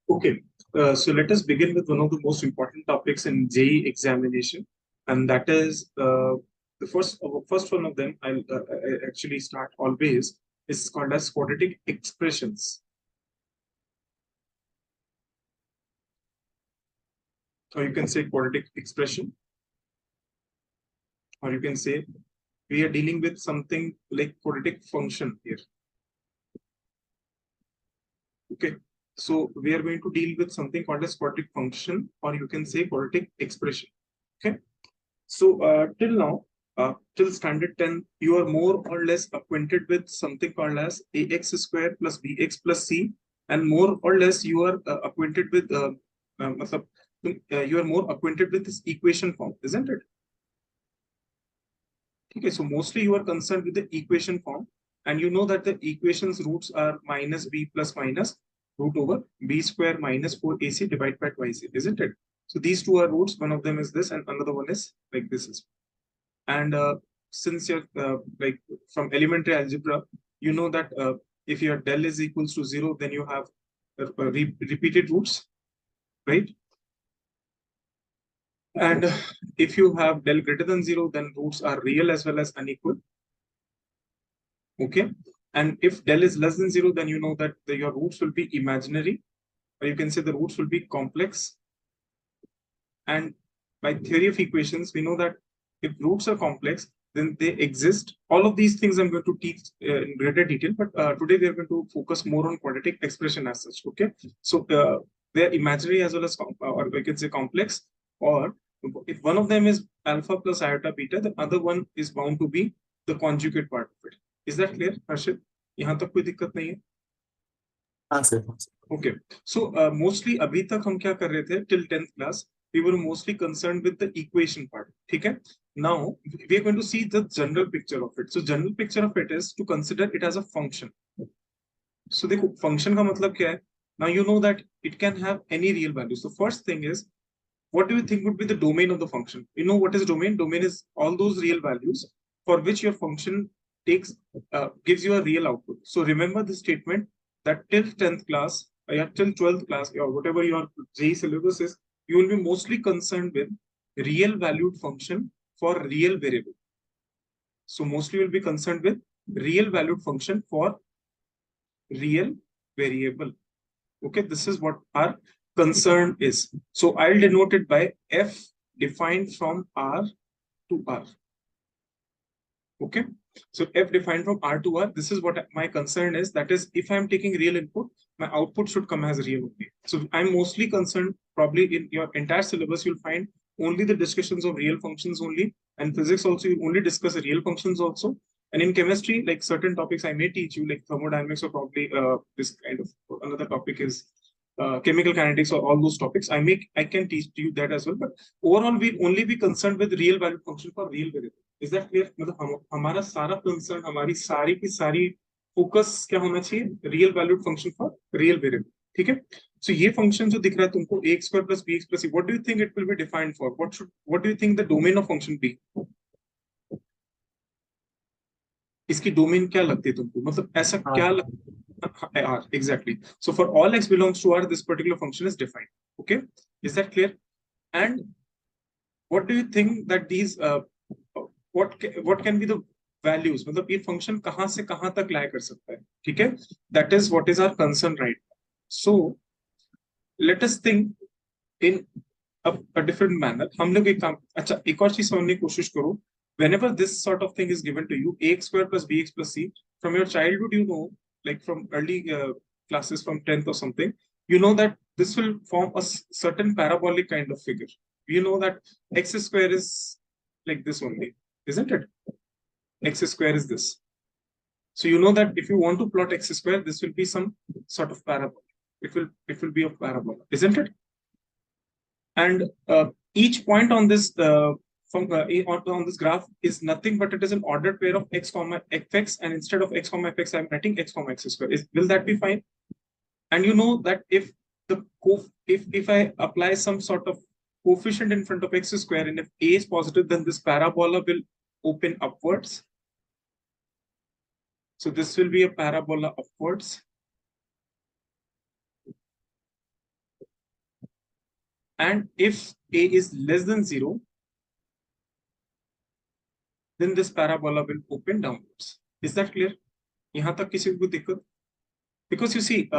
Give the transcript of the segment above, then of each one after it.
Okay, so let us begin with one of the most important topics in JEE examination, and that is the first one of them. I actually start always is called as quadratic expressions, or you can say quadratic expression, or you can say we are dealing with something like quadratic function here. Okay, so we are going to deal with something called as quadratic function, or you can say quadratic expression. Okay. So till now, till standard 10, you are more or less acquainted with something called as ax square plus bx plus c, and more or less you are acquainted with matlab, you are more acquainted with this equation form, isn't it? Okay, so mostly you are concerned with the equation form, and you know that the equation's roots are minus b plus minus root over b square minus 4ac divided by twice, isn't it? So these two are roots. One of them is this, and another one is like this is. And since you're like from elementary algebra, you know that if your del is equals to 0, then you have repeated roots, right? And if you have del greater than 0, then roots are real as well as unequal. Okay. And if del is less than 0, then you know that your roots will be imaginary, or you can say the roots will be complex. And by theory of equations, we know that if roots are complex, then they exist. All of these things I'm going to teach in greater detail, but today we are going to focus more on quadratic expression as such. Okay, so they are imaginary as well as, or we can say complex. Or if one of them is alpha plus iota beta, the other one is bound to be the conjugate part of it. Is that clear, Harshit? यहाँ तक कोई दिक्कत नहीं है? हाँ sir, हाँ sir. Okay, so mostly अभी तक हम क्या कर रहे थे till 10th class, we were mostly concerned with the equation part. ठीक है? Now we are going to see the general picture of it. So general picture of it is to consider it as a function. So देखो function का मतलब क्या है? Now you know that it can have any real value. So first thing is, what do you think would be the domain of the function? You know what is domain? Domain is all those real values for which your function takes gives you a real output. So remember the statement that till 10th class, or till 12th class, or whatever your JEE syllabus is, you will be mostly concerned with real valued function for real variable. So mostly you will be concerned with real valued function for real variable. Okay, this is what our concern is. So I'll denote it by f defined from R to R. Okay, so f defined from R to R, this is what my concern is. That is, if I'm taking real input, my output should come as real only. So I'm mostly concerned, probably in your entire syllabus, you'll find only the discussions of real functions only. And physics also, you only discuss real functions also. And in chemistry, like certain topics I may teach you, like thermodynamics, or probably this kind of another topic is chemical kinetics, or all those topics. I can teach you that as well. But overall, we only be concerned with real valued function for real variable. Is that clear? मतलब हमारा सारा concern, हमारी सारी की सारी focus क्या होना चाहिए? Real valued function for real variable. ठीक है? सो ये फंक्शन जो दिख रहा है तुमको ax square plus bx plus c, what do you think it will be defined for? What do you think the domain of function be? इसकी domain क्या लगती है तुमको? मतलब ऐसा क्या R, exactly. So for all x belongs to R, this particular function is defined. Okay, is that clear? And what do you think that these what can be the values? मतलब ये function कहाँ से कहाँ तक lie कर सकता है? ठीक है? That is what is our concern, right? So let us think in a different manner. हम लोग एक काम, अच्छा एक और चीज समझने की कोशिश करो. Whenever this sort of thing is given to you, ax square plus bx plus c, from your childhood, you know, like from early classes, from 10th or something, you know that this will form a certain parabolic kind of figure. You know that x square is like this only, isn't it? X square is this. So you know that if you want to plot x square, this will be some sort of parabola. It will be a parabola, isn't it? And each point on this on this graph is nothing but it is an ordered pair of x comma fx, and instead of x comma fx, I'm writing x comma x square. Will that be fine? And you know that if I apply some sort of coefficient in front of x square, and if a is positive, then this parabola will open upwards. So this will be a parabola upwards. and if a is less than 0, then this parabola will open downwards. Is that clear? यहाँ तक किसी को दिक्कत? Because you see,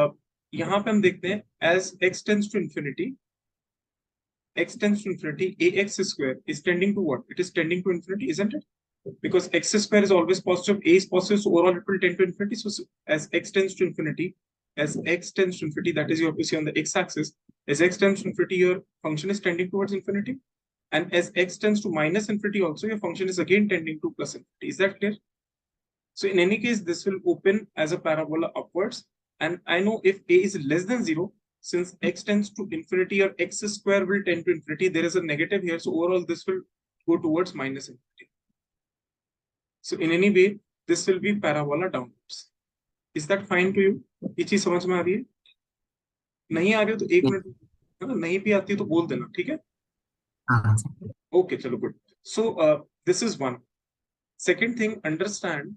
यहाँ पे हम देखते हैं as x tends to infinity, ax square is tending to what? It is tending to infinity, isn't it? Because x square is always positive, a is positive, so overall it will tend to infinity. So as x tends to infinity, that is you have to see on the x-axis, as x tends to infinity, your function is tending towards infinity. And as x tends to minus infinity also, your function is again tending to plus infinity. Is that clear? So in any case, this will open as a parabola upwards. And I know if a is less than 0, since x tends to infinity or x square will tend to infinity, there is a negative here. So overall, this will go towards minus infinity. So in any way, this will be parabola downwards. Is that fine to you? ये चीज समझ में आ रही है? नहीं आ रही हो तो एक मिनट, है ना? नहीं भी आती है तो बोल देना, ठीक है? हाँ Okay, chalo good. So this is one. Second thing, understand.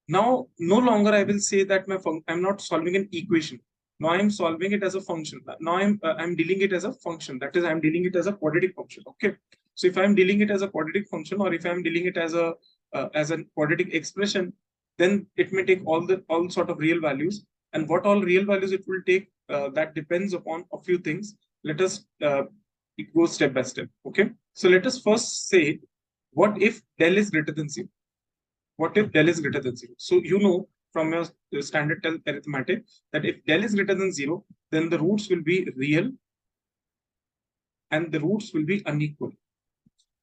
Now no longer I will say that I'm not solving an equation. Now I'm solving it as a function. Now I'm dealing it as a function. That is, I'm dealing it as a quadratic function. Okay. So if I'm dealing it as a quadratic function, or if I'm dealing it as a quadratic expression, then it may take all sort of real values. And what all real values it will take, that depends upon a few things. Let us go step by step. Okay. So let us first say, what if del is greater than 0? What if del is greater than 0? So you know from your standard arithmetic that if del is greater than 0, then the roots will be real and the roots will be unequal.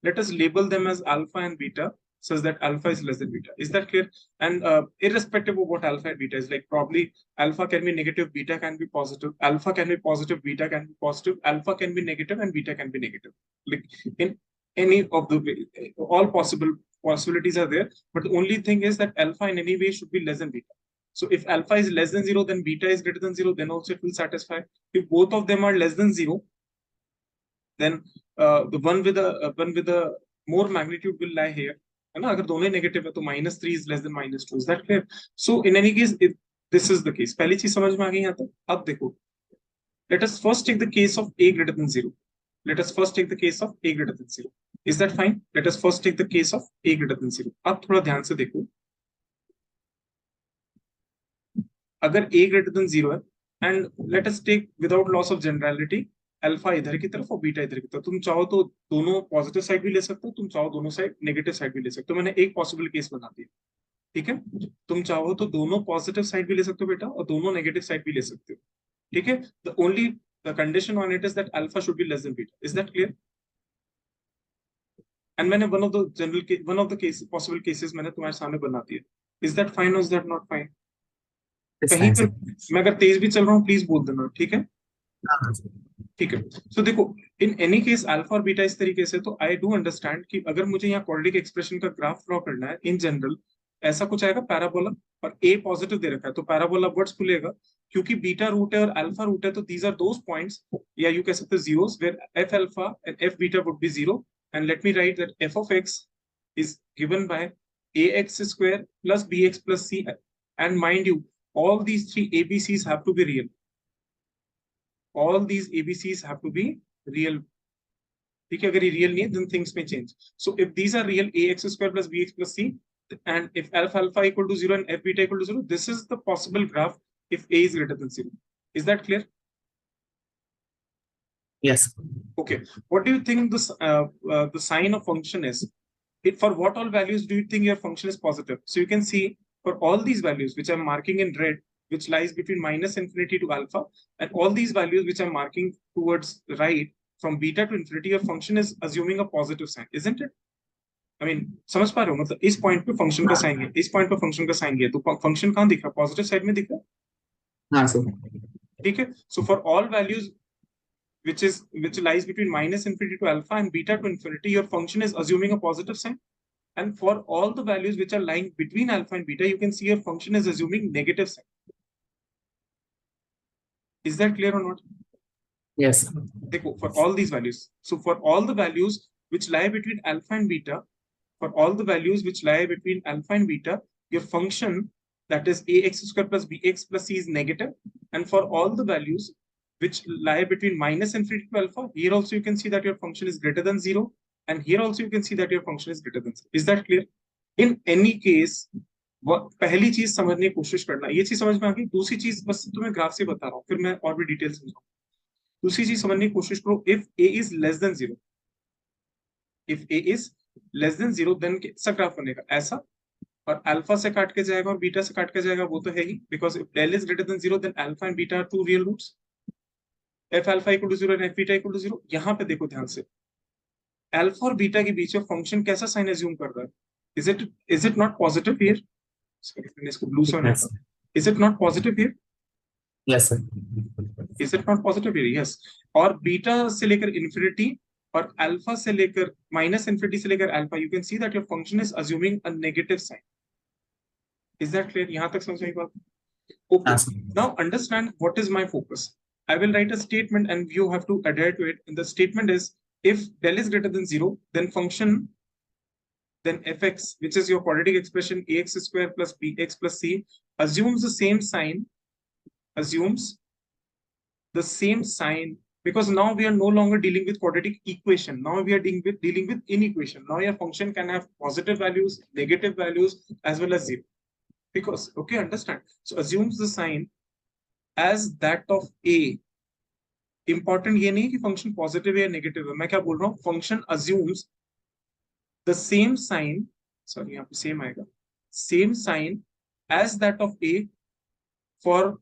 Let us label them as alpha and beta, such that alpha is less than beta. Is that clear? And irrespective of what alpha and beta is, like probably alpha can be negative, beta can be positive, alpha can be positive, beta can be positive, alpha can be negative, and beta can be negative. Like in any of the, all possibilities are there, but the only thing is that alpha in any way should be less than beta. So if alpha is less than 0, then beta is greater than 0, then also it will satisfy. If both of them are less than 0, then the one with a more magnitude will lie here. है ना? अगर दोनों negative है तो -3 is less than -2. Is that clear? So in any case, if this is the case, पहली चीज समझ में आ गई यहाँ तक? अब देखो, let us first take the case of a greater than 0. Let us first take the case of a greater than 0. Is that fine? Let us first take the case of a greater than 0. अब थोड़ा ध्यान से देखो, अगर a greater than 0 है, and let us take without loss of generality, alpha इधर की तरफ और बीटा इधर की तरफ, तुम चाहो तो दोनों पॉजिटिव साइड भी ले सकते हो, तुम चाहो दोनों साइड नेगेटिव साइड भी ले सकते हो. मैंने एक पॉसिबल केस बना दिया, ठीक है? तुम चाहो तो दोनों पॉजिटिव साइड भी ले सकते हो बेटा, और दोनों नेगेटिव साइड भी ले सकते हो, ठीक है? The only condition on it is that alpha should be less than beta. Is that clear? And मैंने one of the possible cases मैंने तुम्हारे सामने बना दिया. इज दैट फाइन और इज दैट नॉट फाइन? कहीं पर मैं अगर तेज भी चल रहा हूँ प्लीज बोल देना, ठीक है? ठीक है. सो देखो, इन एनी केस अल्फा और बीटा इस तरीके से, तो आई डू अंडरस्टैंड कि अगर मुझे यहाँ क्वाड्रेटिक एक्सप्रेशन का ग्राफ ड्रॉ करना है इन जनरल, ऐसा कुछ आएगा पैराबोला, और ए पॉजिटिव दे रखा है तो पैराबोला अपवर्ड्स खुलेगा. क्योंकि बीटा रूट है और अल्फा रूट है, तो दीज आर दोस पॉइंट्स, या यू कह सकते हो zeros, where f alpha and f beta would be zero. And let me write that f of x is given by ax square plus bx plus c. And mind you, all these three ABCs have to be real. All these ABCs have to be real. ठीक है? अगर ये real नहीं है, then things may change. So if these are real, ax square plus bx plus c, and if alpha equal to 0 and f beta equal to 0, this is the possible graph if a is greater than 0. Is that clear? Yes. Okay. What do you think this the sign of function is? For what all values do you think your function is positive? So you can see for all these values which I'm marking in red, which lies between minus infinity to alpha, and all these values which I'm marking towards right from beta to infinity, your function is assuming a positive sign, isn't it? I mean, समझ पा रहे हो? मतलब इस point पे function का sign है, इस पॉइंट पे फंक्शन का साइन है, तो फंक्शन कहाँ दिख रहा है? पॉजिटिव साइड में दिख रहा है. हाँ सर. ठीक है. So for all values which lies between minus infinity to alpha and beta to infinity, your function is assuming a positive sign. And for all the values which are lying between alpha and beta, you can see your function is assuming negative sign. Is that clear or not? Yes. For all these values. So for all the values which lie between alpha and beta, your function, that is ax square plus bx plus c, is negative. And for all the values which lie between minus infinity to alpha. Here also you can see that your function is greater than 0, and here also you can see that your function is greater than 0. Is that clear? In any case, पहली चीज समझने की कोशिश करना, ये चीज समझ में आ गई. दूसरी चीज बस तुम्हें ग्राफ से बता रहा हूँ, फिर मैं और भी डिटेल समझाऊंगा. दूसरी चीज समझने की कोशिश करो. If a is less than 0, if a is less than 0, then कैसा ग्राफ बनेगा? ऐसा. और अल्फा से काट के जाएगा और बीटा से काट के जाएगा, वो तो है ही. Because if del is greater than 0, then alpha and beta are two real roots. F alpha equal to 0 and f beta equal to 0. यहाँ पे देखो ध्यान से, अल्फा और बीटा के बीच में फंक्शन कैसा साइन एज्यूम कर रहा है? Is it not positive here? इसको ब्लू से Yes. Is it not positive here? Yes, sir. Is it not positive here? Yes. और बीटा से लेकर इन्फिनिटी और अल्फा से लेकर माइनस इन्फिनिटी से लेकर alpha, you can see that your function is assuming a negative sign. Is that clear? यहां तक समझ आई बात? Okay. Yes, sir. Now understand what is my focus. I will write a statement and you have to adhere to it. And the statement is, if del is greater than 0, then function, then fx, which is your quadratic expression ax square plus bx plus c, assumes the same sign, because now we are no longer dealing with quadratic equation. Now we are dealing with inequation. Now your function can have positive values, negative values, as well as 0. Because, okay, understand. So assumes the sign as that of a. Important ये नहीं कि function positive है या negative है. मैं क्या बोल रहा हूं? Function assumes the same sign, sorry यहाँ पे सेम आएगा, same sign as that of a for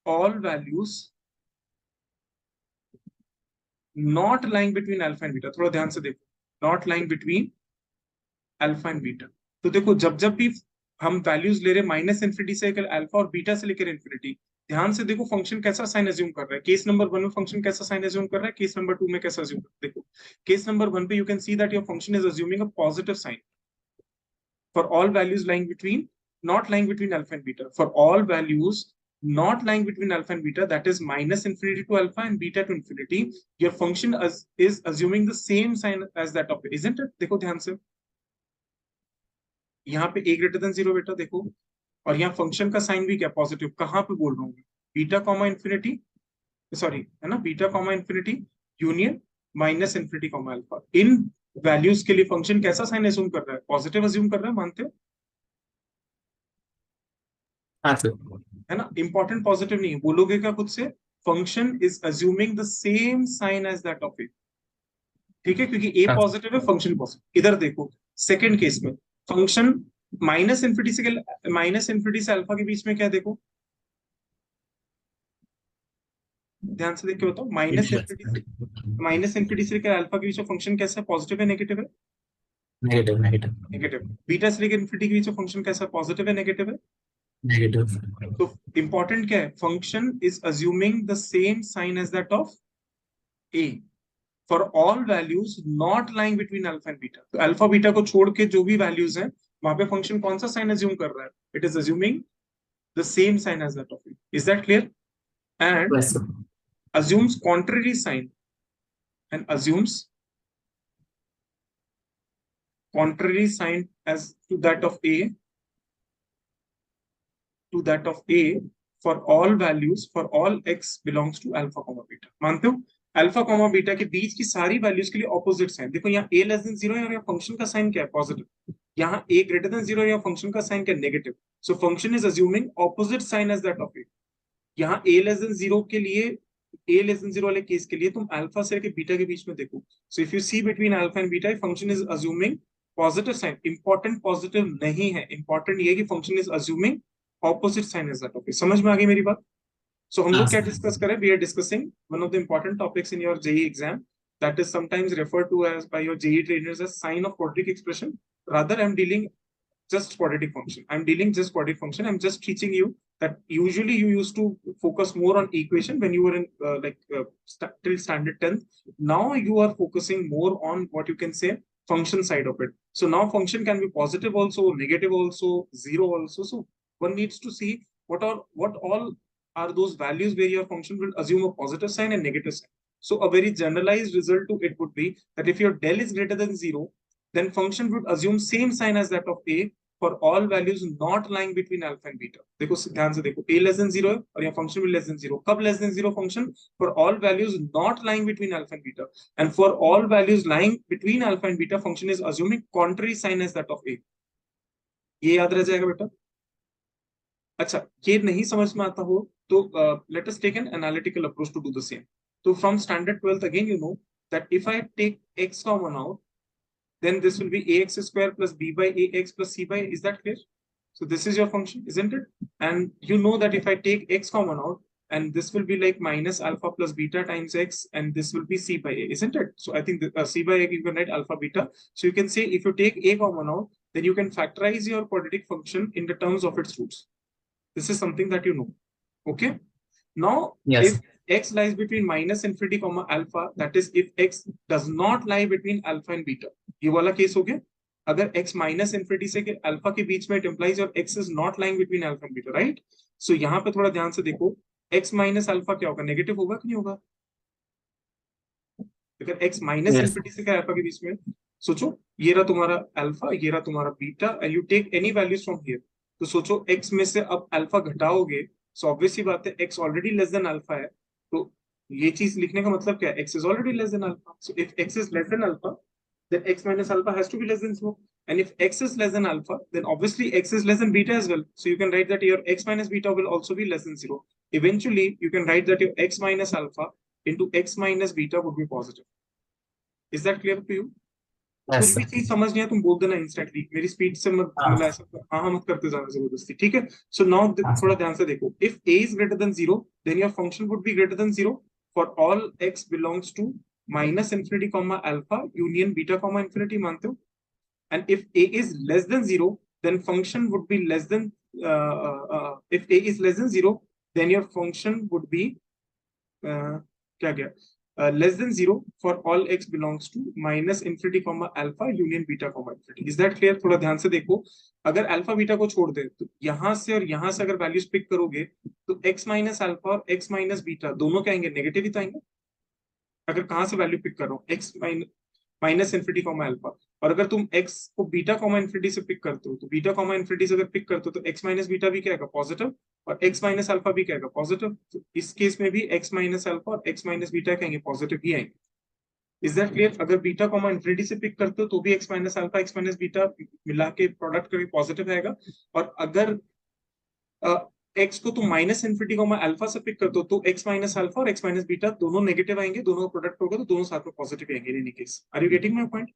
all values not lying between alpha and beta. थोड़ा ध्यान से देखो, not lying between alpha and beta. तो देखो, जब जब भी हम वैल्यूज ले रहे माइनस इन्फिनिटी से लेकर अल्फा और बीटा से लेकर इन्फिनिटी, ध्यान से देखो फंक्शन कैसा साइन अज्यूम कर रहा है. केस नंबर 1 में फंक्शन कैसा साइन अज्यूम कर रहा है, केस नंबर 2 में कैसा अज्यूम कर रहा है. देखो, केस नंबर 1 पे you can see that your function is assuming a positive sign for all values lying between, not lying between alpha and beta. For all values not lying between alpha and beta, that is minus infinity to alpha and beta to infinity, your function is assuming the same sign as that of it, isn't it? देखो ध्यान से, यहाँ पे a greater than 0 बेटा देखो, और यहाँ function का साइन भी क्या पॉजिटिव. कहाँ पे बोल रहा हूँ? बीटा कॉमा इन्फिनिटी, सॉरी है ना, beta comma infinity union minus infinity comma alpha. इन वैल्यूज के लिए फंक्शन कैसा साइन अज्यूम कर रहा है? पॉजिटिव अज्यूम कर रहा है, मानते हो? हाँ सर. है ना, इंपॉर्टेंट पॉजिटिव नहीं है. बोलोगे क्या खुद से? Function is assuming the same sign as that of a. ठीक है, क्योंकि ए हाँ. पॉजिटिव है, फंक्शन पॉजिटिव. इधर देखो, सेकंड केस में फंक्शन माइनस इन्फिनिटी से अल्फा के बीच में क्या देखो, ध्यान से देख के बताओ. माइनस इन्फिनिटी से लेकर अल्फा के बीच में फंक्शन कैसा है? पॉजिटिव है, नेगेटिव है? Negative, negative, negative. बीटा से लेकर इन्फिनिटी के बीच में फंक्शन कैसा है? पॉजिटिव है, नेगेटिव है? negative. तो इंपॉर्टेंट क्या है? Function is assuming the same sign as that of a for all values not lying between alpha and beta. तो अल्फा बीटा को छोड़ के जो भी वैल्यूज हैं, वहां पे फंक्शन कौन सा साइन अज्यूम कर रहा है? It is assuming the same sign as that of a. Is that clear? And Yes, sir. assumes contrary sign, and assumes contrary sign as to that of a for all values, for all x belongs to alpha comma beta. मानते हो? Alpha comma beta के बीच की सारी values के लिए opposite sign. देखो यहाँ a less than 0 है और यहाँ फंक्शन का साइन क्या है? पॉजिटिव. यहाँ a ग्रेटर देन 0 या फंक्शन का साइन क्या है? Negative. So function is assuming opposite sign as that of a. यहाँ a लेस देन 0 के लिए, a लेस देन 0 वाले केस के लिए तुम अल्फा से लेकर बीटा के बीच में देखो. So if you see between alpha and beta, function is assuming positive sign. Important positive नहीं है, इंपॉर्टेंट ये है कि function is assuming opposite sign as that of a. समझ में आ गई मेरी बात? सो हम लोग क्या डिस्कस करें? We are discussing one of the important topics in your JEE exam, that is sometimes referred to as by your JEE trainers as sign of quadratic expression. Rather, I'm dealing just quadratic function. I'm dealing just quadratic function. I'm just teaching you that usually you used to focus more on equation when you were in till standard 10th. Now you are focusing more on what you can say function side of it. So now function can be positive also, negative also, zero also. So one needs to see what all are those values where your function will assume a positive sign and negative sign. So a very generalized result to it would be that if your del is greater than 0, then function would assume same sign as that of a for all values not lying between alpha and beta. देखो ध्यान से देखो, a less than 0 है और यहाँ function भी less than 0। कब less than 0 function? For all values not lying between alpha and beta, and for all values lying between alpha and beta function is assuming contrary sign as that of a। ये याद रह जाएगा बेटा। अच्छा, ये नहीं समझ में आता हो तो let us take an analytical approach to do the same. तो from standard 12th again you know that if I take x common out, then this will be ax square plus b by ax plus c by a. Is that clear? So this is your function, isn't it? And you know that if I take x common out, and this will be like minus alpha plus beta times x, and this will be c by a, isn't it? So I think c by a, you can write alpha beta. So you can say if you take a common out, then you can factorize your quadratic function in the terms of its roots. This is something that you know. Okay. Now, Yes. if x lies between minus infinity comma alpha, that is if x does not lie between alpha and beta, ये वाला case हो गया। अगर x minus infinity से alpha के बीच में, it implies your x is not lying between alpha and beta, right? So यहाँ पे थोड़ा ध्यान से देखो, x माइनस अल्फा क्या होगा? नेगेटिव होगा कि नहीं होगा? अगर x माइनस Yes. इन्फिनिटी से अल्फा के बीच में, सोचो ये रहा तुम्हारा अल्फा, ये रहा तुम्हारा beta, and you take any values from here. तो सोचो x में से अब अल्फा घटाओगे, सो ऑब्वियसली बात है x already less than alpha है, तो ये चीज लिखने का मतलब क्या है? x is already less than alpha. So if x is less then alpha, then x minus alpha has to be less than 0. And if x is less than alpha, then obviously x is less than beta as well. So you can write that your x minus beta will also be less than 0. Eventually, you can write that your x minus alpha into x minus beta would be positive. Is that clear to you? कुछ Yes, भी sir. चीज समझ नहीं है तुम बोल देना instantly, मेरी स्पीड से मत, मतलब हाँ ऐसा हाँ हाँ मत करते जाना जबरदस्ती, ठीक है? सो नाउ हाँ थोड़ा सर। ध्यान से देखो, if a is greater than 0, then your function would be greater than 0 for all x belongs to minus infinity comma alpha union beta comma infinity, मानते हो? And if a is less than 0, then function would be less than if a is less than 0, then your function would be क्या गया, less than 0 for all x belongs to minus infinity comma alpha union beta comma infinity. Is that clear? थोड़ा ध्यान से देखो, अगर alpha beta को छोड़ दे तो यहां से और यहां से अगर वैल्यूज पिक करोगे तो x माइनस अल्फा और x माइनस बीटा दोनों क्या आएंगे? नेगेटिव ही तो आएंगे। अगर कहां से वैल्यू पिक कर रहा हूँ, x minus infinity comma alpha, और अगर तुम x को बीटा कॉमा इन्फिनिटी से पिक करते हो, तो बीटा कॉमा इन्फिनिटी से अगर पिक करते हो तो x माइनस बीटा भी क्या आएगा? पॉजिटिव, और x माइनस अल्फा भी क्या आएगा? पॉजिटिव। तो इस केस में भी x माइनस अल्फा और x माइनस बीटा क्या आएंगे? पॉजिटिव ही आएंगे। Is that clear? अगर बीटा कॉमा इन्फिनिटी से पिक करते हो तो भी x minus alpha x minus beta मिला के प्रोडक्ट का भी पॉजिटिव आएगा, और अगर x को तुम माइनस इन्फिनिटी कॉमा अल्फा से पिक करते हो तो x माइनस अल्फा और x माइनस बीटा दोनों नेगेटिव आएंगे, दोनों का प्रोडक्ट होगा तो दोनों साथ में पॉजिटिव आएंगे in any case. Are you getting my point?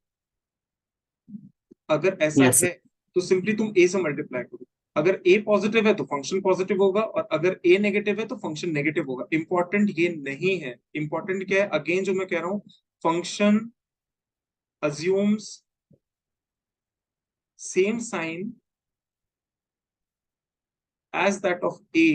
अगर ऐसा Yes, है sir. तो सिंपली तुम a से मल्टीप्लाई करो, अगर a पॉजिटिव है तो फंक्शन पॉजिटिव होगा, और अगर a नेगेटिव है तो फंक्शन नेगेटिव होगा। इंपॉर्टेंट ये नहीं है, इंपॉर्टेंट क्या है? अगेन जो मैं कह रहा हूं, function assumes same sign as that of a।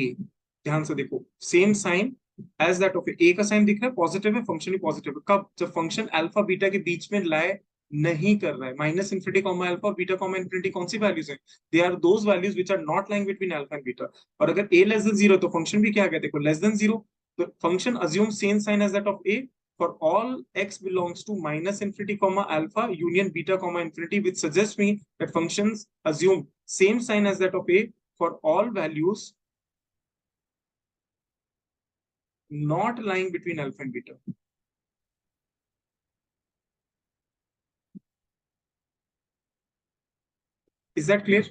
ध्यान से देखो, same sign as that of a का साइन दिख रहा है, पॉजिटिव है, फंक्शन ही पॉजिटिव है। कब? जब फंक्शन अल्फा बीटा के बीच में लाए नहीं कर रहा है। माइनस इन्फिनिटी कॉमा अल्फा और बीटा कॉमा इन्फिनिटी कौन सी वैल्यूज है? They are those values which are not lying between alpha and beta. और अगर ए लेस देन 0 तो फंक्शन भी क्या आ गया? देखो लेस देन 0, तो function assume same sign as that of a for all x belongs to minus infinity comma alpha union beta comma infinity, which suggests me that functions assume same sign as that of a for all values not lying between alpha and beta. Is that clear?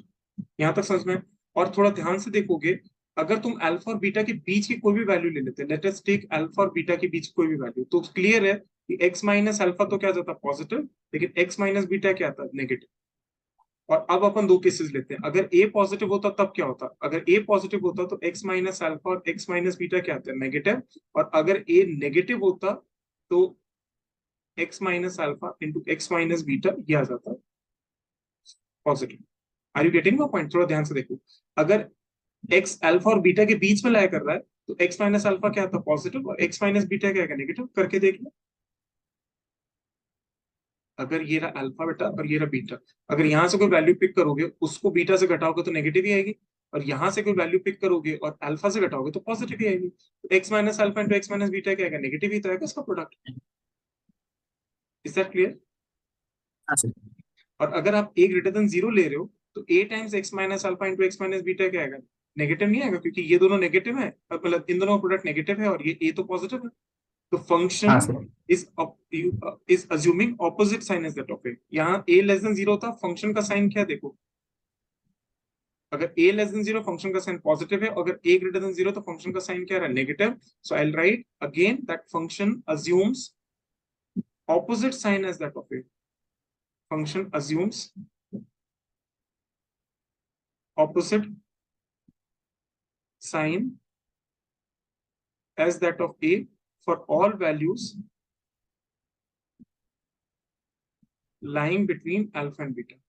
यहां तक समझ में? और थोड़ा ध्यान से देखोगे, अगर तुम अल्फा और बीटा के बीच की कोई भी वैल्यू ले लेते हैं, लेट अस टेक अल्फा और बीटा के बीच कोई भी वैल्यू, तो क्लियर है कि x माइनस अल्फा तो क्या जाता है? पॉजिटिव, लेकिन x माइनस बीटा क्या आता है? नेगेटिव। और अब अपन दो केसेस लेते हैं, अगर a पॉजिटिव होता तब क्या होता? अगर a पॉजिटिव होता तो x माइनस अल्फा और x माइनस बीटा क्या आता है? नेगेटिव। और अगर a नेगेटिव होता तो x minus alpha into x minus beta ये आ जाता positive. Are you getting my point? थोड़ा ध्यान से देखो, अगर x अल्फा और बीटा के बीच में लाया कर रहा है तो x माइनस अल्फा क्या आता है? पॉजिटिव, और x माइनस बीटा क्या है? नेगेटिव। करके देख लो, अगर ये रहा अल्फा बेटा और ये रहा बीटा, अगर यहाँ से कोई वैल्यू पिक करोगे उसको बीटा से घटाओगे तो नेगेटिव ही आएगी, और यहाँ से कोई वैल्यू पिक करोगे और अल्फा से घटाओगे तो पॉजिटिव ही आएगी। तो x minus alpha into x minus beta क्या आएगा? नेगेटिव ही तो आएगा इसका प्रोडक्ट। Is that clear? हाँ सर। और अगर आप a ग्रेटर देन 0 ले रहे हो तो a times x minus alpha into x minus beta क्या आएगा? नेगेटिव नहीं आएगा, क्योंकि ये दोनों नेगेटिव है, मतलब इन दोनों का प्रोडक्ट नेगेटिव है और ये a तो पॉजिटिव है। तो हाँ function sir. Is assuming opposite sign as that of a। यहाँ a लेस देन 0 था, फंक्शन का साइन क्या देखो, अगर a लेस देन 0 फंक्शन का साइन पॉजिटिव है, अगर a ग्रेटर देन 0 तो फंक्शन का साइन क्या रहा है? Negative. So I will right again that function assumes opposite sign as that of a। function assumes opposite sign as that of a for all values lying between alpha and beta,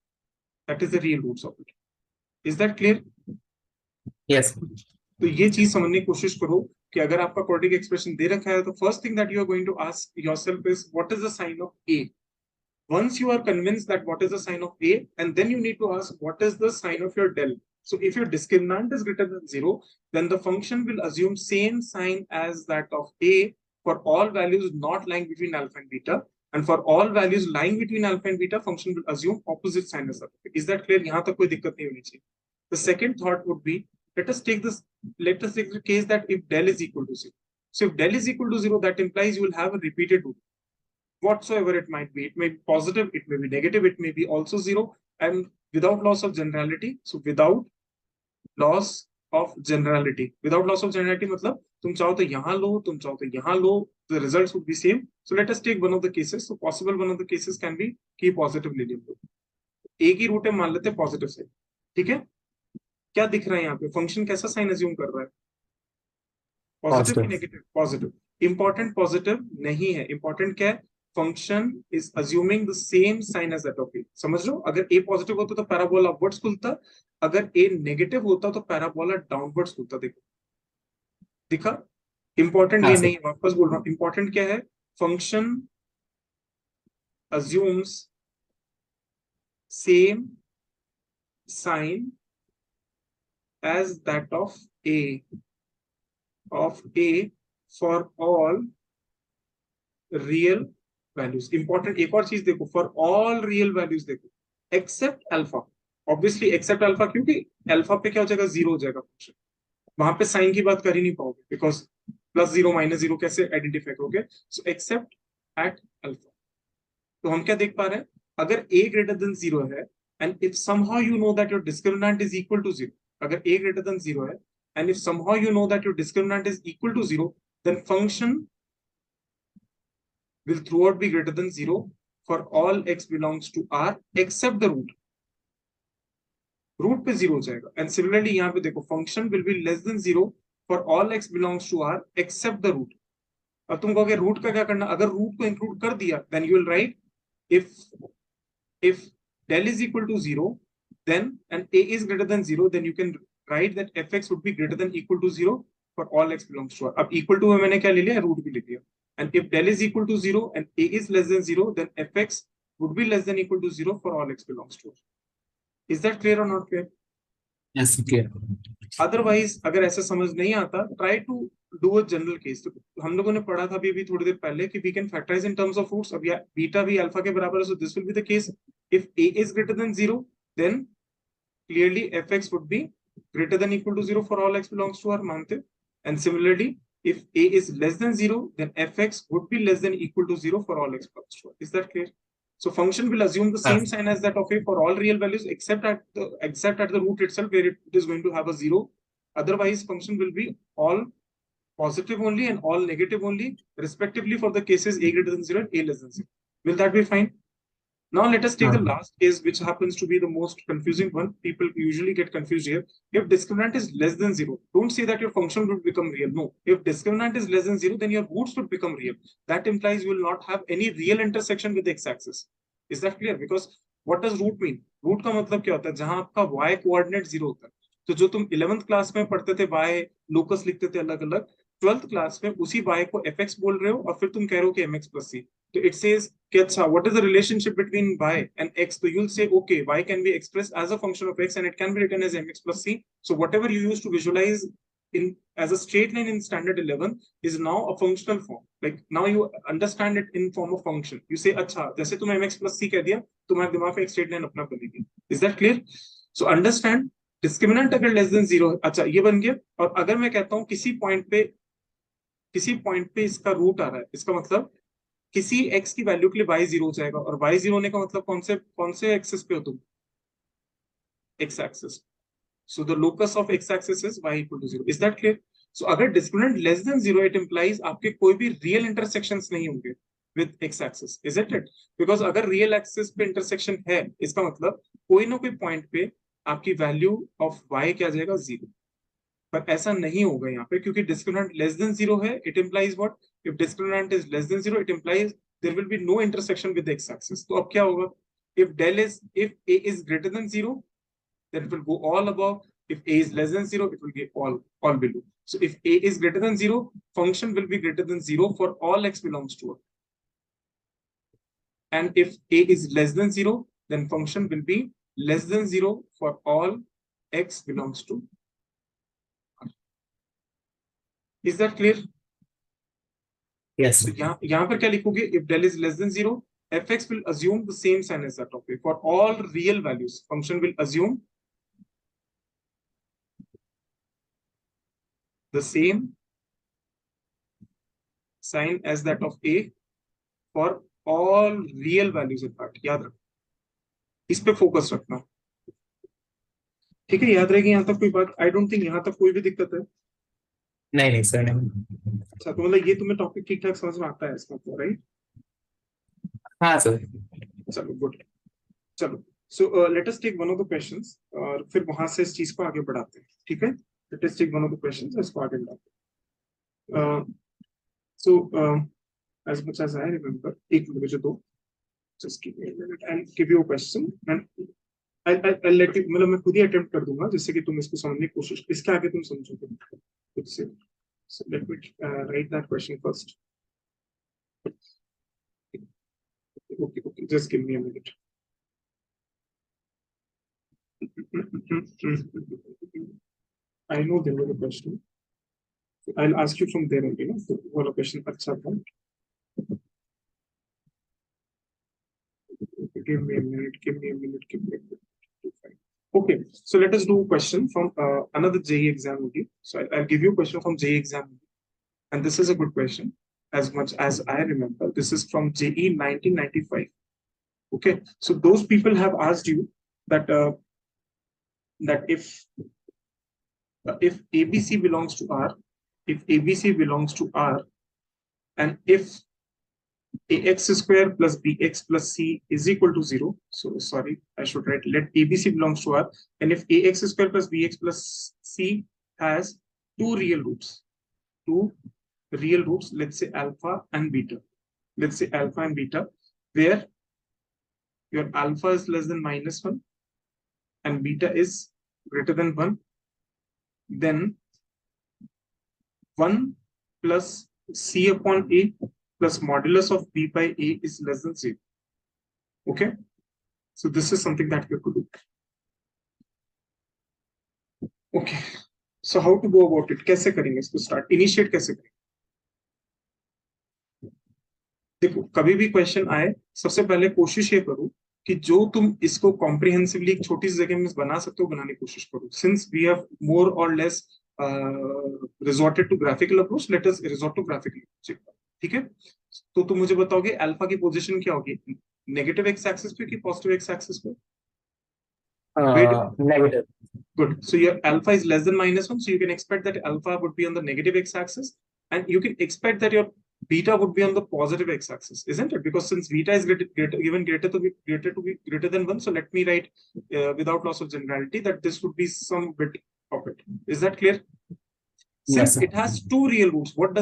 that is the real roots of it। is that clear? Yes. तो ये चीज समझने की कोशिश करो कि अगर आपका क्वाड्रेटिक एक्सप्रेशन दे रखा है तो first thing that you are going to ask yourself is what is the sign of a। once you are convinced that what is the sign of a, and then you need to ask what is the sign of your del। so if your discriminant is greater than 0, then the function will assume same sign as that of a for all values not lying between alpha and beta, and for all values lying between alpha and beta function will assume opposite sign as that। is that clear? यहाँ तक कोई दिक्कत नहीं होनी चाहिए। The second thought would be, let us take the case that if del is equal to 0, so if del is equal to 0, that implies you will have a repeated root whatsoever it might be. It may be positive, it may be negative, it may be also 0, and without loss of generality। so without loss of generality, without loss of generality मतलब तुम चाहो तो यहाँ लो, तुम चाहो तो यहाँ लो, the results would be same। so let us take one of the cases। so possible one of the cases can be कि positive ले लिया, एक ही रूट है मान लेते हैं पॉजिटिव से, ठीक है। क्या दिख रहा है यहाँ पे? फंक्शन कैसा साइन अज्यूम कर रहा है? पॉजिटिव की positive. Negative? Positive. Important positive नहीं है, इंपॉर्टेंट क्या है? Function is assuming the same sign as that of a. समझ लो, अगर ए पॉजिटिव होता तो पैराबोला अपवर्ड्स खुलता, अगर ए नेगेटिव होता तो पैराबोला डाउनवर्ड्स खुलता। देखो दिखा? इंपॉर्टेंट हाँ ये सर। नहीं, वापस बोल रहा हूं, इंपॉर्टेंट क्या है? Function assumes same sign as that of a for all real values. Important एक और चीज देखो, फॉर ऑल रियल वैल्यूज देखो except alpha. Obviously except alpha, क्योंकि अल्फा पे क्या हो जाएगा? 0 हो जाएगा फंक्शन, वहां पे साइन की बात कर ही नहीं पाओगे, बिकॉज प्लस 0 माइनस 0 कैसे आइडेंटिफाई करोगे? So except eight alpha. तो हम क्या देख पा रहे हैं? अगर a ग्रेटर देन 0 है, and if somehow you know that your discriminant is equal to 0, अगर a ग्रेटर देन 0 है and if somehow you know that your discriminant is equal to 0, then function will throughout be greater than 0 for all x belongs to R except the root। Root पे 0 हो जाएगा। And similarly यहाँ पे देखो, function will be less than 0 for all x belongs to R except the root। अब तुम कहोगे root का क्या करना? अगर रूट को इंक्लूड कर दिया, then you will write if del is equal to 0, then and a is greater than 0, then you can write that fx would be greater than equal to 0 for all x belongs to R। अब equal to में मैंने क्या ले लिया? Root भी ले लिया। and if del is equal to 0 and a is less than 0, then fx would be less than equal to 0 for all x belongs to R। is that clear or not clear? Yes clear. Otherwise अगर ऐसा समझ नहीं आता, try to do a general case. तो हम लोगों ने पढ़ा था अभी थोड़ी देर पहले कि we can factorise in terms of roots. अब बीटा भी अल्फा के बराबर है, so this will be the case. If a is greater than 0, then clearly fx would be greater than equal to 0 for all x belongs to R, मानते। and similarly if a is less than 0, then fx would be less than equal to 0 for all x belongs to R। is that clear? So function will assume the हाँ same sign as that of a for all real values except at the root itself, where it is going to have a 0। Otherwise, function will be all positive only and all negative only, respectively, for the cases a greater than 0 and a less than 0। Will that be fine? Now let us take the हाँ last case, which happens to be the most confusing one. People usually get confused here. If discriminant is less than 0, don't say that your function would become real. No, if discriminant is less than 0, then your roots would become real। that implies you will not have any real intersection with the x-axis। is that clear? Because what does root mean? root का मतलब क्या होता है? जहां आपका y coordinate 0 होता है। तो जो तुम 11th क्लास में पढ़ते थे y लोकस लिखते थे अलग अलग, 12th क्लास में उसी y को fx बोल रहे हो और फिर तुम कह रहे हो कि mx plus c। तो it says कि अच्छा, what is the relationship between y and x? तो you'll say okay, y can be expressed as a function of x and it can be written as mx plus c। so whatever you used to visualize in as a straight line in standard 11 is now a functional form। like now you understand it in form of function। you say अच्छा, जैसे तुम mx plus c कह दिया, तुम्हारे दिमाग में एक straight line अपना बनेगी। is that clear? So understand, discriminant अगर लेस देन 0, अच्छा ये बन गया। और अगर मैं कहता हूं किसी पॉइंट पे इसका रूट आ रहा है, इसका मतलब किसी x की वैल्यू के लिए y 0 हो जाएगा, और y 0 होने का मतलब कौन से एक्सिस पे हो तुम? x axis. So the locus of x-axis is y equal to 0. Is that clear? So अगर discriminant less than 0, it implies आपके कोई भी real intersections नहीं होंगे with x-axis, isn't it? Because अगर real axis पे intersection है, इसका मतलब कोई ना कोई point पे आपकी value of y क्या आ जाएगा? 0. पर ऐसा नहीं होगा यहाँ पे, क्योंकि discriminant less than 0 है. It implies what? If discriminant is less than 0, it implies there will be no intersection with the x-axis. तो अब क्या होगा? If a is greater than 0, then it will go all above. If a is less than 0, it will be all below. So if a is greater than 0, function will be greater than 0 for all x belongs to R. And if a is less than 0, then function will be less than 0 for all x belongs to R. Is that clear? Yes. So यहाँ पर क्या लिखोगे? If del is less than 0, fx will assume the same sign as that of a. For all real values, function will assume the same sign as that of a for all real values in fact. याद रखो, इस पे focus रखना, ठीक है? याद रहेगी यहाँ तक कोई बात? आई डोंट थिंक यहाँ तक कोई भी दिक्कत है। नहीं नहीं सर, नहीं। अच्छा, तो मतलब ये तुम्हें टॉपिक ठीक ठाक समझ में आता है इसका मतलब, राइट? हाँ सर। चलो गुड। चलो, so let us take one of the questions और फिर वहां से इस चीज को आगे बढ़ाते हैं, ठीक है? Let us take one of the questions, इसको आगे बढ़ाते हैं। So as much as I remember, एक मिनट मुझे दो, just give me a minute, I'll give you a question and I'll let you, मतलब मैं खुद ही अटेम्प्ट कर दूंगा जिससे कि तुम इसको समझने की कोशिश, इसके आगे तुम समझोगे खुद से। So let me write that question first. Okay, just give me a minute. I know there was a question. I'll ask you from there only, no? So, what a question, अच्छा था. Give me a minute, give me a minute, give me a minute. Okay, so let us do a question from another JE exam only. So I'll give you a question from JE exam, and this is a good question. As much as I remember, this is from JE 1995. Okay, so those people have asked you that that if ABC belongs to R, if ABC belongs to R, and if ax square plus bx plus c is equal to 0. So sorry, I should write let ABC belongs to R, and if ax square plus bx plus c has two real roots, let's say alpha and beta. Let's say alpha and beta, where your alpha is less than -1 and beta is greater than 1, then 1 plus c upon a plus modulus of b by a is less than 0. Okay, so this is something that you could do. Okay, so how to go about it? कैसे करेंगे इसको start, initiate कैसे करेंगे? देखो, कभी भी question आए, सबसे पहले कोशिश ये करो कि जो तुम इसको कॉम्प्रिहेंसिवली एक छोटी सी जगह में बना सकते हो, बनाने की कोशिश करो. Since we have more or less resorted to graphical approach, let us resort to graphical approach. ठीक है, तो तुम मुझे बताओगे अल्फा की पोजीशन क्या होगी, नेगेटिव एक्स एक्सिस पे कि पॉजिटिव एक्स एक्सिस पे? Negative. Good. So your alpha is less than -1, so you can expect that alpha would be on the negative x-axis, and you can expect that your beta would be on the positive x-axis, isn't it? Because since beta is greater than 1, so let me write without loss of generality that this would be some bit of it. Is that clear? Yes, Since it has two real roots, what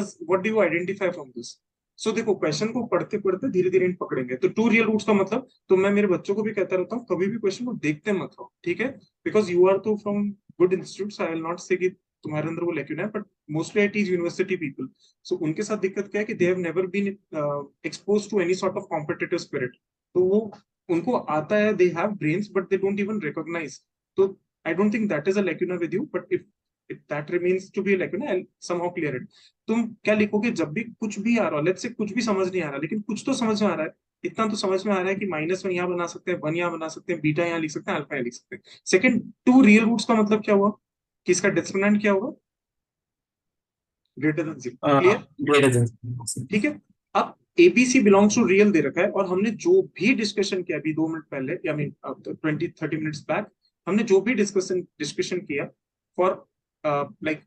do you identify from this? So देखो, question को पढ़ते पढ़ते धीरे धीरे पकड़ेंगे. तो to real roots का मतलब, तो मैं मेरे बच्चों को भी कहता रहता हूँ, कभी भी क्वेश्चन को देखते मत रहो, ठीक है? बिकॉज यू आर तो from good institute, I will not say कि तुम्हारे अंदर वो लेक्यून है, but mostly I teach university people. So उनके साथ दिक्कत क्या है कि they have never been exposed to any sort of competitive spirit. तो वो उनको आता है, they have brains but they don't even recognise. तो I don't think that is a lacuna with you, but if that remains to be like, I'll somehow clear it. तुम क्या लिखोगे जब भी कुछ भी आ रहा हो, लेट्स से कुछ भी समझ नहीं आ रहा, लेकिन कुछ तो समझ में आ रहा है, इतना तो समझ में आ रहा है कि -1 यहाँ बना सकते हैं, 1 यहाँ बना सकते हैं, बीटा यहाँ लिख सकते हैं, अल्फा यहाँ लिख सकते हैं। सेकंड, 2 रियल रूट्स का मतलब क्या हुआ कि इसका डिस्क्रिमिनेंट क्या होगा, greater than 0। Clear? Greater than. ठीक है। अब एबीसी बिलोंग्स टू रियल दे रखा है, और हमने जो भी डिस्कशन किया अभी 2 मिनट पहले, या मीन 20-30 मिनट्स बैक, हमने जो भी डिस्कशन किया for like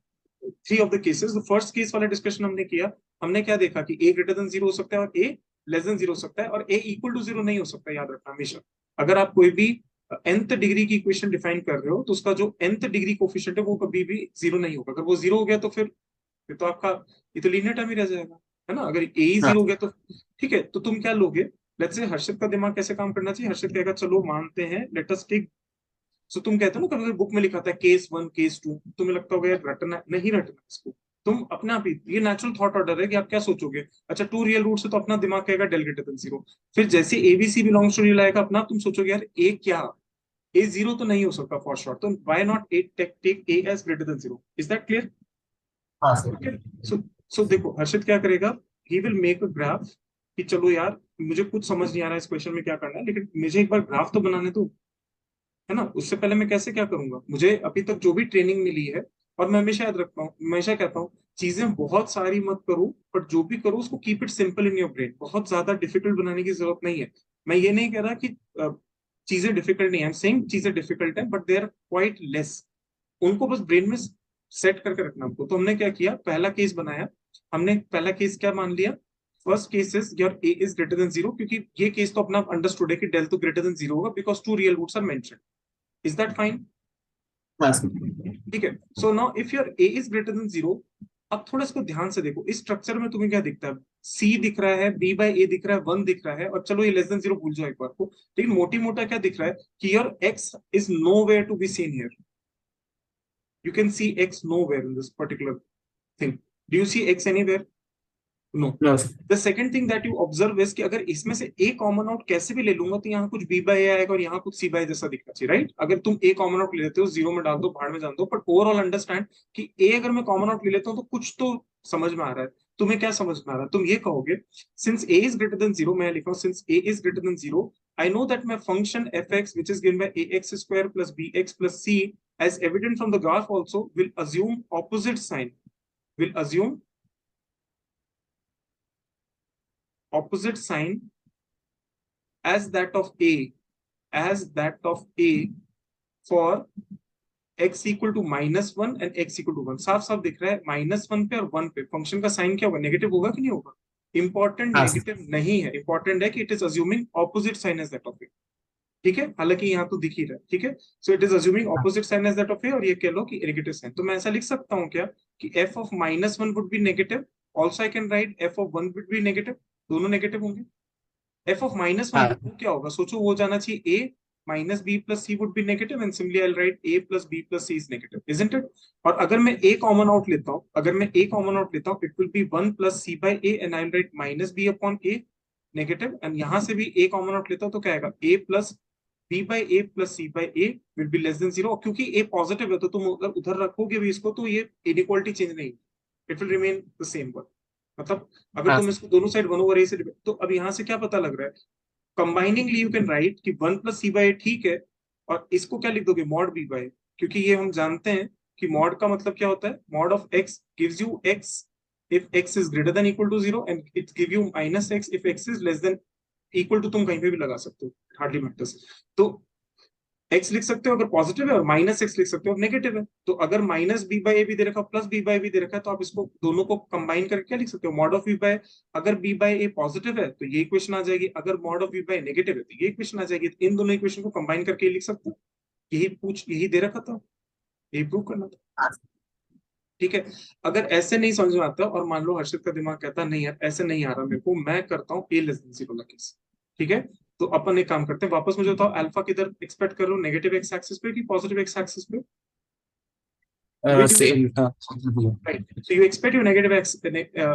3 of the cases, the first case वाला डिस्कशन हमने किया, हमने क्या देखा कि ए ग्रेटर देन 0 हो सकता है और ए लेस देन 0 हो सकता है, और ए इक्वल टू 0 नहीं हो सकता। याद रखना हमेशा, अगर आप कोई भी nth डिग्री की इक्वेशन डिफाइन कर रहे हो तो उसका जो nth डिग्री कोफिशिएंट है वो कभी भी 0 नहीं होगा। अगर वो 0 हो गया तो फिर तो आपका ये तो लीनियर टर्म ही रह जाएगा, है ना। अगर ए ही हाँ 0 हो गया तो ठीक है, तो तुम क्या लोगे। लेट्स से हर्षित का दिमाग कैसे काम करना चाहिए, हर्षित कहेगा चलो मानते हैं, लेट अस टेक, सो तुम कहते हो ना कभी बुक में लिखा था केस 1 केस 2, तुम्हें लगता होगा यार रटना नहीं, रटना इसको तुम अपने आप ही, ये नेचुरल थॉट ऑर्डर है कि आप क्या सोचोगे। अच्छा 2 रियल रूट से तो अपना दिमाग कहेगा डेल ग्रेटर देन 0। फिर जैसे एबीसी बिलोंग्स टू रियल आएगा अपना, तुम सोचोगे यार ए क्या, ए 0 तो नहीं हो सकता फॉर श्योर, तो why not a take a as greater than 0। Is that clear? हाँ सर। ओके। सो देखो हर्षित क्या करेगा, he will make a graph कि चलो यार मुझे कुछ समझ नहीं आ रहा है इस क्वेश्चन में क्या करना है, लेकिन मुझे एक बार ग्राफ तो बनाने दो, है ना। उससे पहले मैं कैसे क्या करूंगा, मुझे अभी तक जो भी ट्रेनिंग मिली है, और मैं हमेशा याद रखता हूँ, हमेशा कहता हूँ चीजें बहुत सारी मत करो, बट जो भी करो उसको keep it simple in your brain, बहुत ज्यादा डिफिकल्ट बनाने की जरूरत नहीं है। मैं ये नहीं कह रहा कि चीजें डिफिकल्ट नहीं है, आई एम सेइंग चीजें डिफिकल्ट है but they are quite less, उनको बस ब्रेन में सेट करके रखना हमको। तो हमने क्या किया, पहला केस बनाया, हमने पहला केस क्या मान लिया, first case is your a is greater than 0, क्योंकि ये केस तो अपना अंडरस्टूड है कि डेल तो ग्रेटर देन 0 होगा because 2 real roots are mentioned. Is that fine? हाँ सर। ठीक है। So now if your a is greater than 0, अब थोड़ा इसको ध्यान से देखो, इस स्ट्रक्चर में तुम्हें क्या दिखता है, सी दिख रहा है, बी बाई ए दिख रहा है, 1 दिख रहा है, और चलो ये लेस देन 0 भूल जाओ एक बार को, लेकिन मोटी मोटा क्या दिख रहा है कि your x is nowhere to be seen here. You can see x nowhere in this particular thing. Do you see x anywhere? No. No sir. The second thing that you observe is कि अगर इसमें से a common out कैसे भी ले लूंगा तो यहाँ कुछ b बाय a आएगा और यहाँ कुछ c बाय जैसा दिखना चाहिए, राइट। अगर तुम a कॉमन आउट ले लेते हो, 0 में डाल दो, भाड़ में जान दो, बट ओवरऑल अंडरस्टैंड कि a अगर मैं कॉमन आउट ले लेता हूँ तो कुछ तो समझ में आ रहा है। तुम्हें क्या समझ में आ रहा है, तुम ये कहोगे since a is greater than 0, मैं लिखा हूँ since a is greater than 0, I know that my function fx, which is given by ax square plus bx plus c, as evident from the graph also, will assume opposite sign, will assume opposite sign as that of a, as that of a for x equal to -1 and x equal to 1। साफ साफ दिख रहा है -1 पे और 1 पे function का sign क्या होगा, नेगेटिव होगा कि नहीं होगा। इंपॉर्टेंट हाँ सर। नेगेटिव नहीं है, इंपॉर्टेंट है कि it is assuming opposite sign as that of a. ठीक है, हालांकि यहाँ तो दिख ही रहा है। ठीक है, सो इट इज अज्यूमिंग हाँ opposite sign as that of a, और ये कह लो कि नेगेटिव साइन। तो मैं ऐसा लिख सकता हूँ क्या कि f of -1 would be negative, also I can write f of 1 would be negative, दोनों नेगेटिव होंगे। एफ ऑफ -1 हाँ वो क्या होगा, सोचो, वो जाना चाहिए a minus b plus c would be negative, and simply I write a plus b plus c is negative, isn't it. और अगर मैं ए कॉमन आउट लेता हूँ, अगर मैं ए कॉमन आउट लेता हूँ, it will be 1 plus c by a, and I will write minus b upon a negative, and यहां से भी ए कॉमन आउट लेता हूँ तो क्या आएगा, a plus b by a plus c by a will be less than 0। क्योंकि ए positive है तो तुम अगर उधर रखोगे भी इसको तो ये इनइक्वालिटी चेंज नहीं, it will remain the same one. मतलब अगर हाँ तुम इसको दोनों साइड 1/a से तो अब यहां से क्या पता लग रहा है, कंबाइनिंगली यू कैन राइट कि 1 प्लस सी बाय ठीक है, और इसको क्या लिख दोगे, मॉड बी बाय, क्योंकि ये हम जानते हैं कि मॉड का मतलब क्या होता है, mod of x gives you x if x is greater than equal to 0, and it give you minus x if x is less than equal to, तुम कहीं पे भी लगा सकते हो, हार्डली मैटर्स। तो एक्स लिख सकते हो अगर पॉजिटिव है, और माइनस एक्स लिख सकते हो अगर नेगेटिव है। तो अगर माइनस बी बाई ए भी दे रखा, प्लस बी बाई बी दे रखा है, तो आप इसको दोनों को कंबाइन करके क्या लिख सकते हो, मॉड ऑफ बी बाई। अगर बी बाई ए पॉजिटिव है तो ये इक्वेशन आ जाएगी, अगर mod of b by negative है तो ये इक्वेशन आ जाएगी। तो इन दोनों इक्वेशन को कंबाइन करके लिख सकते हो, यही दे रखा था, यही प्रूव करना था। हाँ ठीक है। अगर ऐसे नहीं समझ में आता और मान लो हर्षित का दिमाग कहता नहीं यार ऐसे नहीं आ रहा मेरे को, मैं करता हूँ ए लेस देन 0 वाला केस। ठीक है, तो अपन एक काम करते हैं, वापस मुझे बताओ अल्फा किधर एक्सपेक्ट कर रहे हो, नेगेटिव एक्स एक्सिस पे कि पॉजिटिव एक्स एक्सिस पे? Which you same. right. So you expect your negative x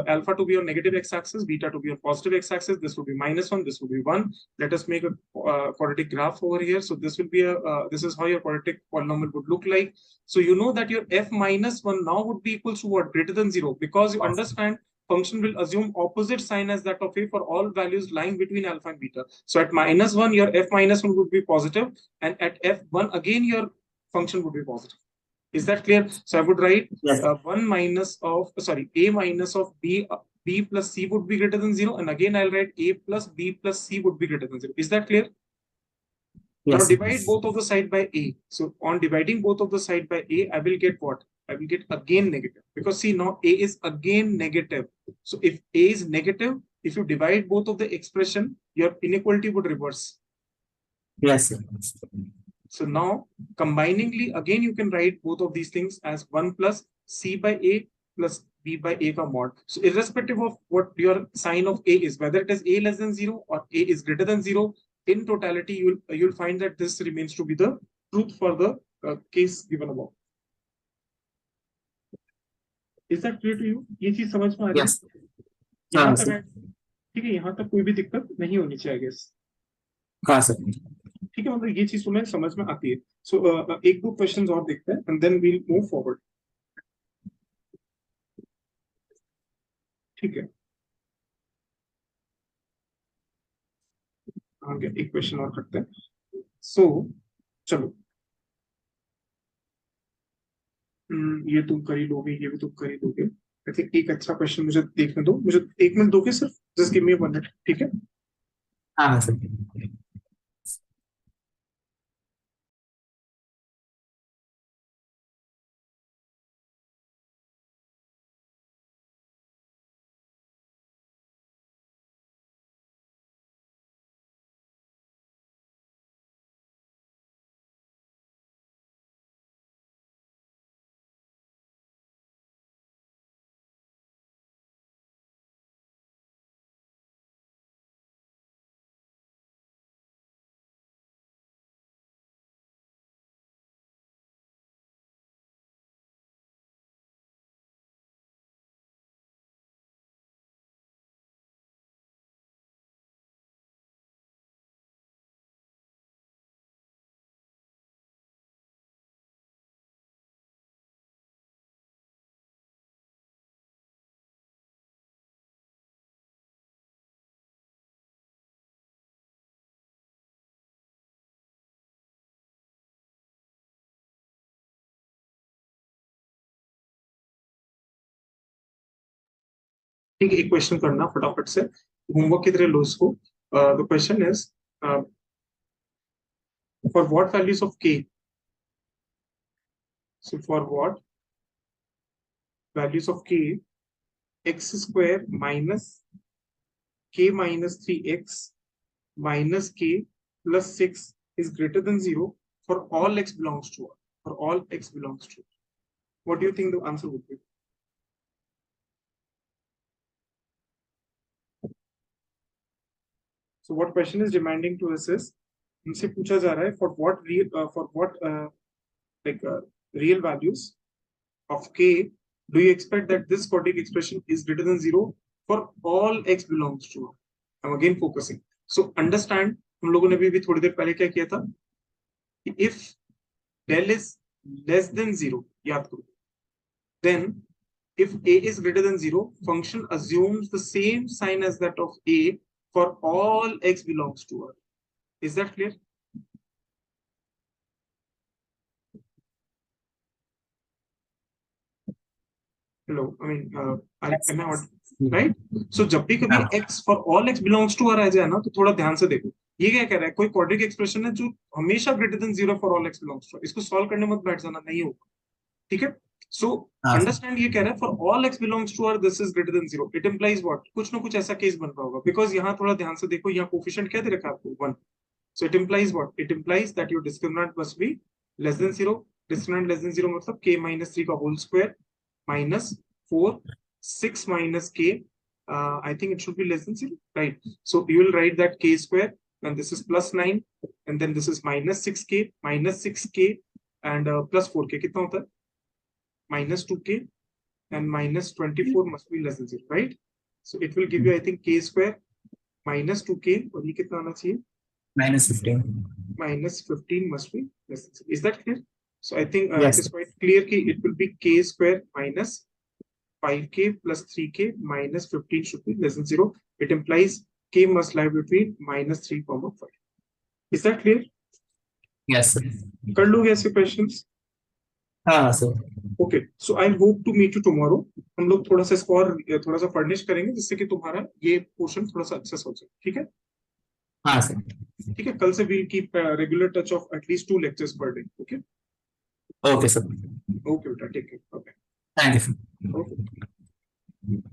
alpha to be on negative x-axis, beta to be on positive x-axis. This would be -1. This would be 1. Let us make a quadratic graph over here. So this will be a this is how your quadratic polynomial would look like. So you know that your f -1 now would be equals to what? Greater than 0, because you understand function will assume opposite sign as that of a for all values lying between alpha and beta. So at -1, your f -1 would be positive, and at f1 again your function would be positive. Is that clear? So I would write Yes. 1 minus of a minus of b plus c would be greater than 0, and again I'll write a plus b plus c would be greater than 0. Is that clear? Yes. Now divide both of the side by a. So on dividing both of the side by a, I will get what? I will get again negative, because see, now a is again negative. So if a is negative, if you divide both of the expression, your inequality would reverse. Yes. So now combiningly, again you can write both of these things as 1 plus c by a plus b by a ka mod. So irrespective of what your sign of a is, whether it is a less than 0 or a is greater than 0, in totality you'll find that this remains to be the truth for the case given above. Is that clear to you? ये चीज समझ में आ रही है? Yes. यहाँ तक ठीक है, यहाँ तक कोई भी दिक्कत नहीं होनी चाहिए, I guess. हाँ सर. ठीक है, मतलब ये चीज तुम्हें समझ में आती है. सो एक दो क्वेश्चंस और देखते हैं and then we'll move forward. ठीक है, आगे एक क्वेश्चन और करते हैं. सो चलो, ये तुम कर ही लोगे, ये भी तुम कर ही लोगे. आई थिंक एक अच्छा क्वेश्चन मुझे देखने दो, मुझे 1 मिनट दोगे सिर्फ? Just give me 1 minute. ठीक है. हाँ सर. ठीक है, एक क्वेश्चन करना फटाफट से, होमवर्क की तरह लो इसको. The question is for what values of k. So for what values of k, x square minus k minus 3x minus k plus 6 is greater than 0 for all x belongs to R. For all x belongs to R. What do you think the answer would be? So what question is demanding to us is, हमसे पूछा जा रहा है for what real values of k do you expect that this quadratic expression is greater than 0 for all x belongs to R? I'm again focusing. So understand, हम लोगों ने भी थोड़ी देर पहले क्या किया था? If del is less than 0, याद करो, then if a is greater than 0, function assumes the same sign as that of a for all x belongs to R. Is that clear? Hello, I mean, am I on, right? So जब भी कभी x for all x belongs to R आ जाए ना, तो थोड़ा ध्यान से देखो. ये क्या कह रहा है? कोई quadratic expression है जो हमेशा greater than 0 for all x belongs to R. इसको solve करने मत बैठ जाना, नहीं होगा. ठीक है. So understand, ये कह रहा है for all x belongs to R this is greater than 0. It implies what? कुछ ना कुछ ऐसा केस बन रहा होगा, because यहाँ थोड़ा ध्यान से देखो, यहाँ कोफिशिएंट क्या दे रखा है आपको? 1. So it implies what? It implies that your discriminant must be less than 0. Discriminant less than 0 मतलब k minus 3 का whole square minus 4, 6 minus k. I think it should be less than 0, right? So you will write that k square, and this is plus 9, and then this is minus 6k, and plus 4k. कितना होता है? Minus 2k, and minus 24 must be less than 0, right? So it will give you, I think, k square minus 2k, और ये कितना आना चाहिए? Minus 15. Minus 15 must be less than 0. Is that clear? So I think Yes. it is quite clear that it will be k square minus 5k plus 3k minus 15 should be less than 0. It implies k must lie between minus 3 comma 5. Is that clear? Yes, sir. कर लोगे ऐसे questions? हाँ sir. Okay, so I hope to meet you tomorrow. हम लोग थोड़ा सा score थोड़ा सा फर्निश करेंगे जिससे कि तुम्हारा ये पोर्शन थोड़ा सा अच्छे से हो जाए. ठीक है? हाँ सर. ठीक है, कल से we'll keep regular touch of at least 2 lectures per day. Okay okay sir. Okay बेटा, take care. Okay thank you sir. Okay.